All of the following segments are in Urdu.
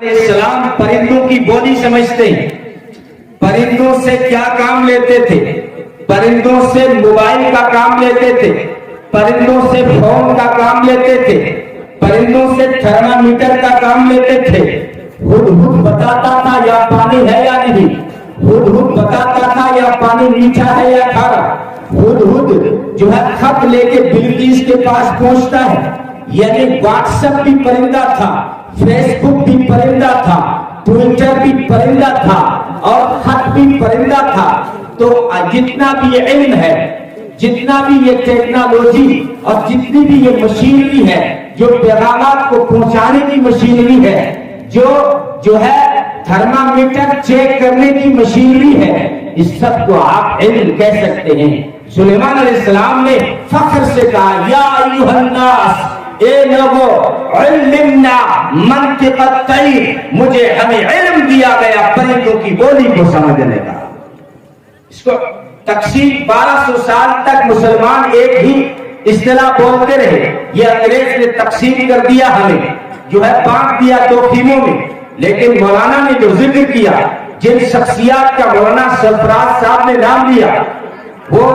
السلام پرندوں کی بولی سمجھتے ہیں، پرندوں سے کیا کام لیتے تھے، پرندوں سے موبائل کا کام لیتے تھے، پرندوں سے فون کا کام لیتے تھے، پرندوں سے تھرمامیٹر کا کام لیتے تھے۔ ہدہد بتاتا تھا یا پانی ہے یا نہیں، ہدہد بتاتا تھا یا پانی میٹھا ہے یا کھارا۔ ہدہد جو ہے خط لے کے بلقیس کے پاس پہنچتا ہے، یعنی واٹس ایپ بھی پرندہ تھا، فیس بک بھی پرندہ تھا، ٹویٹر بھی پرندہ تھا اور خط بھی پرندہ تھا۔ تو جتنا بھی یہ علم ہے، جتنا بھی یہ ٹیکنالوجی اور جتنی بھی یہ مشینری ہے، جو پیغامات کو پہنچانے کی مشینری ہے، جو ہے تھرمامیٹر چیک کرنے کی مشینری ہے، اس سب کو آپ علم کہہ سکتے ہیں۔ سلیمان علیہ السلام نے فخر سے کہا یا ایھا الناس، اے لوگو علمنا منطق الطیر، ہمیں علم دیا گیا پرندوں کی بولی کو سمجھنے کا۔ اس کو تقسیم 1200 سال تک مسلمان ایک ہی اصطلاح بولتے رہے، یہ انگریز نے تقسیم کر دیا، ہمیں جو ہے بانٹ دیا دو خیموں میں۔ لیکن مولانا نے جو ذکر کیا، جن شخصیات کا مولانا سرفراز صاحب نے نام لیا، وہ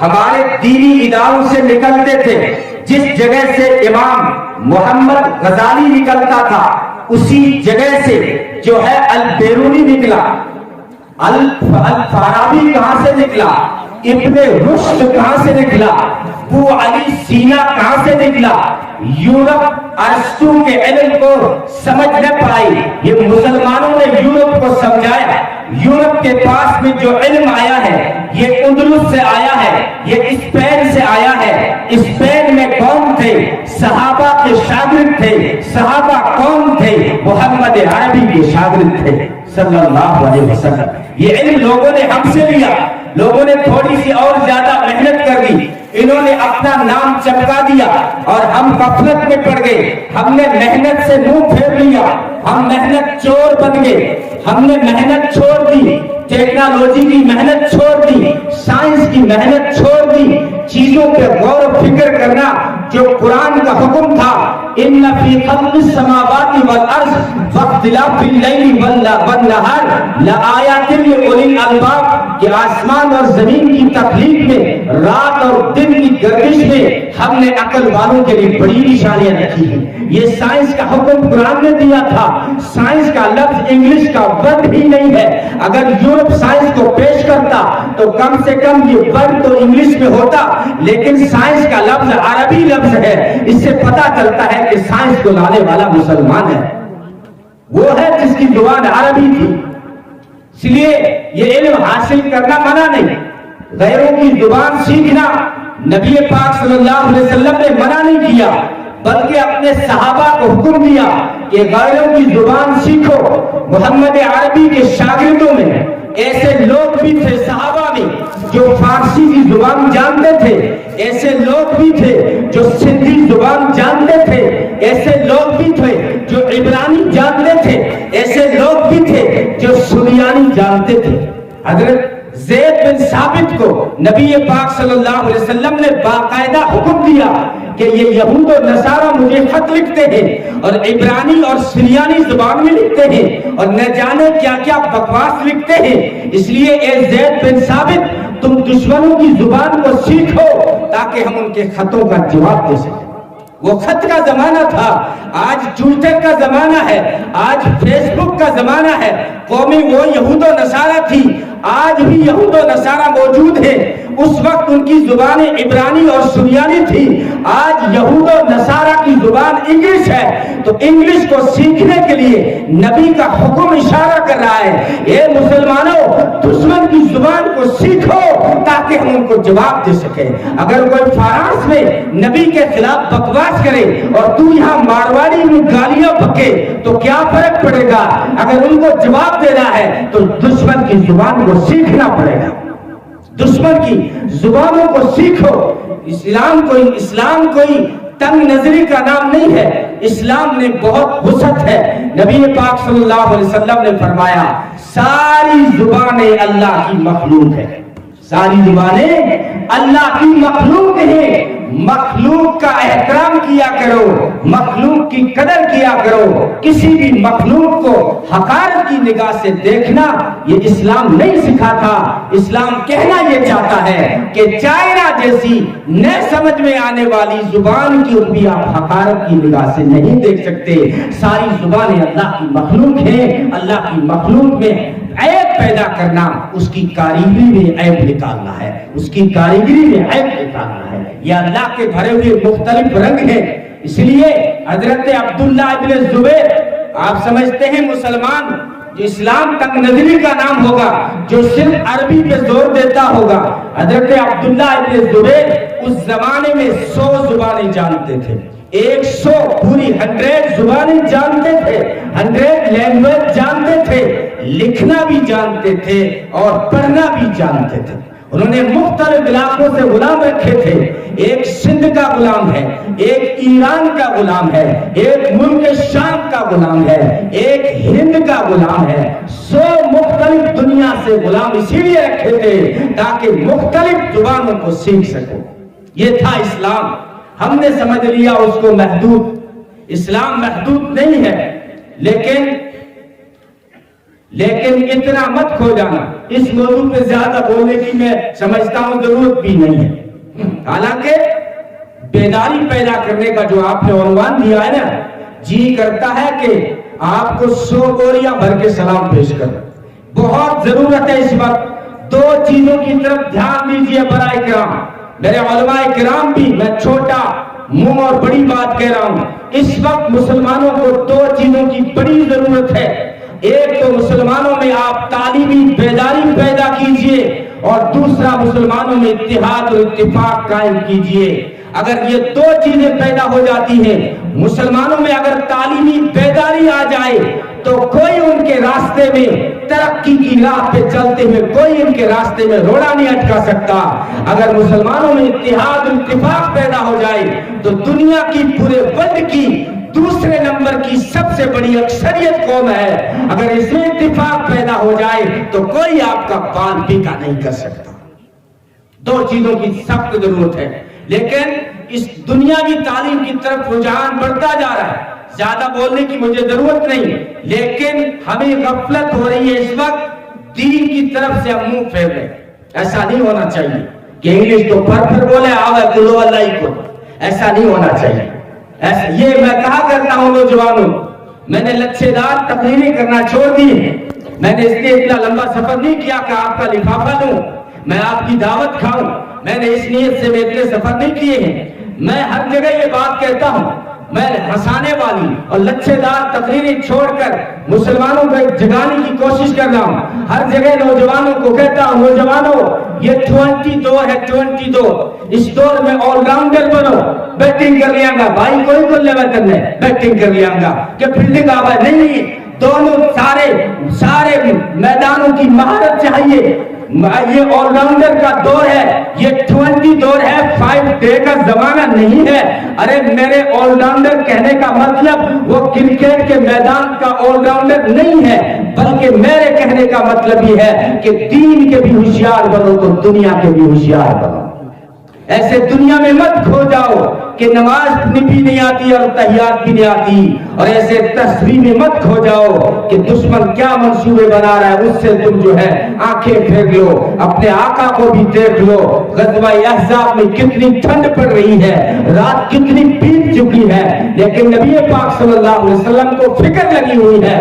ہمارے دینی اداروں سے نکلتے تھے۔ جس جگہ سے امام محمد غزالی نکلتا تھا، اسی جگہ سے جو ہے البیرونی نکلا، الفارابی کہاں سے نکلا، ابن رشد کہاں سے نکلا، ابو علی سینا کہاں سے نکلا۔ یورپ ارسطو کے علم کو سمجھ نہ پائی، یہ مسلمانوں نے یورپ کو سمجھایا۔ یورپ کے پاس میں جو علم آیا ہے، یہ اندلس سے آیا ہے، یہ اسپین سے آیا ہے۔ اسپین میں کون تھے؟ صحابہ کے شاگرد تھے۔ صحابہ کون تھے؟ محمد عربی کے شاگرد تھے صلی اللہ علیہ وسلم۔ یہ علم لوگوں نے ہم سے لیا، لوگوں نے تھوڑی سی اور زیادہ محنت کر دی، انہوں نے اپنا نام چپکا دیا اور ہم غفلت میں پڑ گئے۔ ہم نے محنت سے منہ پھیر لیا، ہم محنت چور بن گئے، ہم نے محنت چھوڑ دی، ٹیکنالوجی کی محنت چھوڑ دی، سائنس کی محنت چھوڑ دی، چیزوں پہ غور و فکر کرنا جو قرآن کا حکم تھا، ان فی خلق السماوات والارض واختلاف اللیل والنہار لآیات لأولی الالباب، کہ آسمان اور زمین کی تخلیق میں، رات اور دن کی گردش میں ہم نے عقل والوں کے لیے بڑی نشانیاں رکھی ہیں۔ یہ سائنس کا حکم قرآن نے دیا تھا۔ سائنس کا لفظ انگلش کا ورڈ ہی نہیں ہے۔ اگر یورپ سائنس کو پیش کرتا تو کم سے کم یہ ورڈ تو انگلش میں ہوتا، لیکن سائنس کا لفظ عربی لفظ ہے۔ اس سے پتہ چلتا ہے کہ سائنس کو لانے والا مسلمان ہے، وہ ہے جس کی زبان عربی تھی۔ اس لیے یہ علم حاصل کرنا منع نہیں، غیروں کی زبان سیکھنا نبی پاک صلی اللہ علیہ وسلم نے منع نہیں کیا، بلکہ اپنے صحابہ کو حکم دیا کہ غیروں کی زبان سیکھو۔ محمد عربی کے شاگردوں میں ایسے لوگ بھی تھے، صحابہ میں، جو فارسی کی زبان جانتے تھے، ایسے لوگ بھی تھے جو سندھی زبان جانتے تھے، ایسے لوگ بھی تھے جو عبرانی جانتے تھے، ایسے لوگ بھی تھے جو سریانی جانتے تھے۔ حضرت زید بن ثابت کو نبی پاک صلی اللہ علیہ وسلم نے باقاعدہ حکم دیا کہ یہ یہود و نصارہ مجھے خط لکھتے ہیں اور عبرانی اور سریانی زبان میں لکھتے ہیں اور نہ جانے کیا کیا بکواس لکھتے ہیں، اس لیے اے زید بن ثابت تم دشمنوں کی زبان کو سیکھو تاکہ ہم ان کے خطوں کا جواب دے سکیں۔ وہ خط کا زمانہ تھا، آج ٹویٹر کا زمانہ ہے، آج فیس بک کا زمانہ ہے۔ قومی وہ یہود و نصارہ تھی، آج بھی یہود و نصارہ موجود ہیں، اس وقت ان کی زبانیں عبرانی اور سریانی تھی، آج یہود و نصارہ کی زبان انگلش ہے۔ تو انگلش کو سیکھنے کے لیے نبی کا حکم اشارہ کر رہا ہے، اے مسلمانوں دشمن کی زبان کو سیکھو تاکہ ہم ان کو جواب دے سکیں۔ اگر کوئی فرانس میں نبی کے خلاف بکواس کرے اور تو یہاں مارواڑی میں گالیاں بکے تو کیا فرق پڑے گا؟ اگر ان کو جواب دینا ہے تو دشمن کی زبان کو سیکھنا پڑے گا، دشمن کی زبانوں کو سیکھو۔ اسلام کوئی تنگ نظری کا نام نہیں ہے، اسلام نے بہت وسعت ہے۔ نبی پاک صلی اللہ علیہ وسلم نے فرمایا ساری زبانیں اللہ کی مخلوق ہے، ساری زبانیں اللہ کی مخلوق ہیں، مخلوق کا احترام کیا کرو، مخلوق کی قدر کیا کرو، کسی بھی مخلوق کو حقارت کی نگاہ سے دیکھنا یہ اسلام نہیں سکھاتا۔ اسلام کہنا یہ چاہتا ہے کہ چائنا جیسی نہ سمجھ میں آنے والی زبان کی بھی آپ حقارت کی نگاہ سے نہیں دیکھ سکتے۔ ساری زبانیں اللہ کی مخلوق ہیں، اللہ کی مخلوق میں عیب پیدا کرنا اس کی کاریگری میں عیب نکالنا ہے، اس کی کاریگری میں عیب نکالنا ہے۔ یہ اللہ کے بھرے ہوئے مختلف رنگ ہیں۔ اس لیے حضرت عبداللہ ابن زبیر، آپ سمجھتے ہیں مسلمان جو اسلام تک نظری کا نام ہوگا، جو صرف عربی پہ زور دیتا ہوگا، حضرت عبداللہ ابن زبیر اس زمانے میں 100 زبانیں جانتے تھے، 100 پوری 100 زبانیں جانتے تھے، 100 لینگویج جانتے تھے، لکھنا بھی جانتے تھے اور پڑھنا بھی جانتے تھے۔ انہوں نے مختلف علاقوں سے غلام رکھے تھے، ایک سندھ کا غلام ہے، ایک ایران کا غلام ہے، ایک ملک شام کا غلام ہے، ایک ہند کا غلام ہے۔ 100 مختلف دنیا سے غلام اسی لیے رکھے تھے تاکہ مختلف زبانوں کو سیکھ سکو۔ یہ تھا اسلام۔ ہم نے سمجھ لیا اس کو محدود۔ اسلام محدود نہیں ہے، لیکن اتنا مت کھو جانا، اس موضوع پہ زیادہ بولنے کی میں سمجھتا ہوں ضرورت بھی نہیں ہے۔ حالانکہ بیداری پیدا کرنے کا جو آپ نے عنوان دیا ہے نا، جی کرتا ہے کہ آپ کو 100 بوریاں بھر کے سلام پیش کریں۔ بہت ضرورت ہے اس وقت 2 چیزوں کی طرف دھیان دیجیے برائے کرام، میرے علماء کرام بھی۔ میں چھوٹا منہ اور بڑی بات کہہ رہا ہوں، اس وقت مسلمانوں کو 2 چیزوں کی بڑی ضرورت ہے۔ ایک تو مسلمانوں میں آپ تعلیمی بیداری پیدا کیجئے، اور دوسرا مسلمانوں میں اتحاد اور اتفاق قائم کیجئے۔ اگر یہ 2 چیزیں پیدا ہو جاتی ہیں، مسلمانوں میں اگر تعلیمی بیداری آ جائے تو کوئی ان کے راستے میں ترقی کی راہ پہ چلتے ہوئے کوئی ان کے راستے میں روڑا نہیں اٹکا سکتا۔ اگر مسلمانوں میں اتحاد اور اتفاق پیدا ہو جائے تو دنیا کی پورے ورلڈ کی دوسرے نمبر کی سب سے بڑی اکثریت قوم ہے۔ اگر اس میں اتفاق پیدا ہو جائے تو کوئی آپ کا بال پیکا نہیں کر سکتا۔ 2 چیزوں کی سخت ضرورت ہے، لیکن اس دنیاوی تعلیم کی طرف رجحان بڑھتا جا رہا ہے۔ زیادہ بولنے کی مجھے ضرورت نہیں، لیکن ہمیں غفلت ہو رہی ہے اس وقت، دین کی طرف سے ہم منہ پھیر رہے۔ ایسا نہیں ہونا چاہیے کہ انگلش تو پھر بولے آوے کلو اللہ کو، ایسا نہیں ہونا چاہیے۔ یہ میں کہا کرتا ہوں نوجوانوں، میں نے لچھے دار تقریریں کرنا چھوڑ دی ہیں۔ میں نے اس لیے اتنا لمبا سفر نہیں کیا کہ آپ کا لفافہ لوں، میں آپ کی دعوت کھاؤں، میں نے اس نیت سے اتنے سفر نہیں کیے ہیں۔ میں ہر جگہ یہ بات کہتا ہوں، میں ہنسانے والی اور لچھے دار تقریریں چھوڑ کر مسلمانوں کو ایک جگانے کی کوشش کر رہا ہوں۔ ہر جگہ نوجوانوں کو کہتا ہوں، نوجوانوں یہ 20 دور ہے، 20 دور، اس دور میں آل راؤنڈر بنو۔ بیٹنگ کر لیا گا بھائی، کوئی کو لیوا کرنے بیٹنگ کر لیا گا کہ فیلڈنگ آوا نہیں، دونوں سارے میدانوں کی مہارت چاہیے۔ یہ آل راؤنڈر کا دور ہے، یہ 20 دور ہے، 5 ڈے کا زمانہ نہیں ہے۔ ارے میرے آل راؤنڈر کہنے کا مطلب وہ کرکٹ کے میدان کا آل راؤنڈر نہیں ہے، بلکہ میرے کہنے کا مطلب یہ ہے کہ دین کے بھی ہوشیار بنو تو دنیا کے بھی ہوشیار بنو۔ ایسے دنیا میں مت کھو جاؤ کہ نماز بھی نہیں آتی اور تحیات بھی نہیں آتی، اور ایسے تصویر میں مت کھو جاؤ کہ دشمن کیا منصوبے بنا رہا ہے اس سے تم جو ہے آنکھیں پھیر لو۔ اپنے آقا کو بھی دیکھ لو، غزوہ احزاب میں کتنی ٹھنڈ پڑ رہی ہے، رات کتنی بیت چکی ہے، لیکن نبی پاک صلی اللہ علیہ وسلم کو فکر لگی ہوئی ہے۔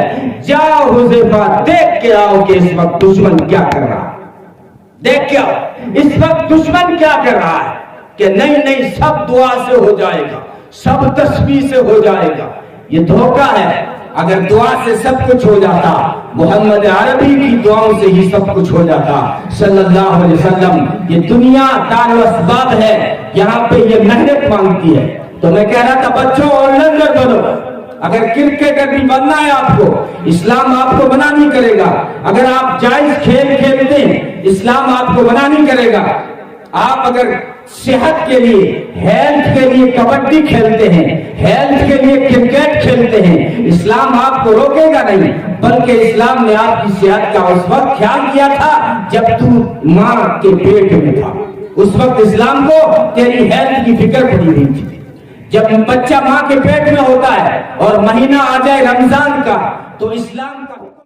جاؤ حذیفہ دیکھ کے آؤ کہ اس وقت دشمن کیا کر رہا ہے، دیکھ کے آؤ اس وقت دشمن کیا کر رہا ہے، کہ نہیں سب دعا سے ہو جائے گا، سب تسبیح سے ہو جائے گا۔ یہ دھوکہ ہے۔ اگر دعا سے سب کچھ ہو جاتا، محمد عربی کی دعاؤں سے ہی سب کچھ ہو جاتا صلی اللہ علیہ وسلم۔ یہ دنیا دار و اسباب ہے، یہاں پہ یہ محنت مانگتی ہے۔ تو میں کہہ رہا تھا بچوں آل راؤنڈر بنو۔ اگر کرکٹر بھی بننا ہے آپ کو، اسلام آپ کو منع نہیں کرے گا۔ اگر آپ جائز کھیل کھیلتے ہیں، اسلام آپ کو منع نہیں کرے گا۔ آپ اگر صحت کے لیے، ہیلتھ کے لیے کبڈی کھیلتے ہیں، ہیلتھ کے لیے کرکٹ کھیلتے ہیں، اسلام آپ کو روکے گا نہیں، بلکہ اسلام نے آپ کی صحت کا اس وقت خیال کیا تھا جب تو ماں کے پیٹ میں تھا۔ اس وقت اسلام کو تیری ہیلتھ کی فکر پڑی نہیں تھی. جب بچہ ماں کے پیٹ میں ہوتا ہے اور مہینہ آ جائے رمضان کا تو اسلام کا